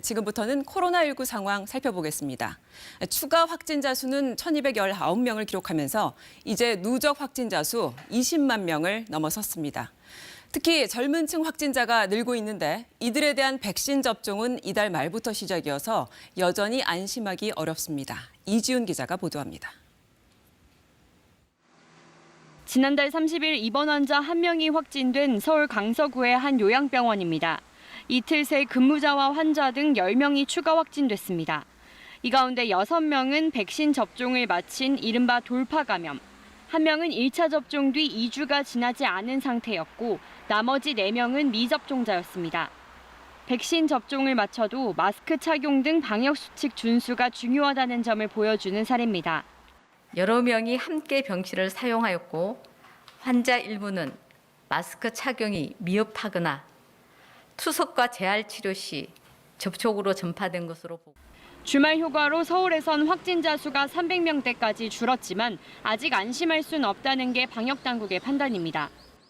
지금부터는 코로나19 상황 살펴보겠습니다. 추가 확진자 수는 1,219명을 기록하면서 이제 누적 확진자 수 20만 명을 넘어섰습니다. 특히 젊은 층 확진자가 늘고 있는데 이들에 대한 백신 접종은 이달 말부터 시작이어서 여전히 안심하기 어렵습니다. 이지훈 기자가 보도합니다. 지난달 30일 입원 환자 1명이 확진된 서울 강서구의 한 요양병원입니다. 이틀 새 근무자와 환자 등 10명이 추가 확진됐습니다. 이 가운데 6명은 백신 접종을 마친 이른바 돌파 감염, 1명은 1차 접종 뒤 2주가 지나지 않은 상태였고 나머지 4명은 미접종자였습니다. 백신 접종을 마쳐도 마스크 착용 등 방역수칙 준수가 중요하다는 점을 보여주는 사례입니다. 여러 명이 함께 병실을 사용하였고 환자 일부는 마스크 착용이 미흡하거나 투석과 재활 치료 시 접촉으로 전파된 것으로 보고 주말 휴가로 서울에선 확진자 수가 300명대까지 줄었지만 아직 안심할 수는 없다는 게 방역당국의 판단입니다.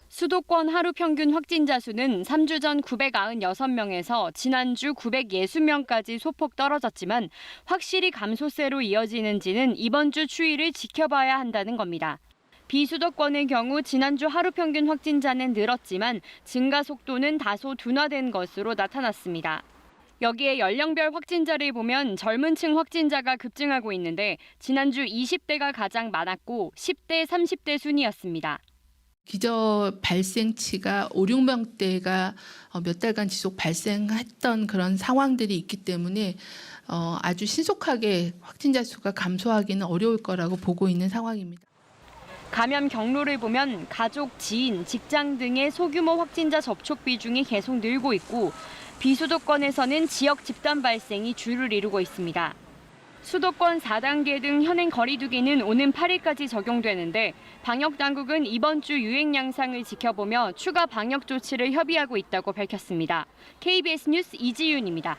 수도권 하루 평균 확진자 수는 3주 전 996명에서 지난주 960명까지 소폭 떨어졌지만 확실히 감소세로 이어지는지는 이번 주 추이를 지켜봐야 한다는 겁니다. 비수도권의 경우 지난주 하루 평균 확진자는 늘었지만 증가 속도는 다소 둔화된 것으로 나타났습니다. 여기에 연령별 확진자를 보면 젊은 층 확진자가 급증하고 있는데 지난주 20대가 가장 많았고 10대, 30대 순이었습니다. 기저 발생치가 5, 6명대가 몇 달간 지속 발생했던 그런 상황들이 있기 때문에 아주 신속하게 확진자 수가 감소하기는 어려울 거라고 보고 있는 상황입니다. 감염 경로를 보면 가족, 지인, 직장 등의 소규모 확진자 접촉 비중이 계속 늘고 있고 비수도권에서는 지역 집단 발생이 주를 이루고 있습니다. 수도권 4단계 등 현행 거리 두기는 오는 8일까지 적용되는데 방역당국은 이번 주 유행 양상을 지켜보며 추가 방역 조치를 협의하고 있다고 밝혔습니다. KBS 뉴스 이지윤입니다.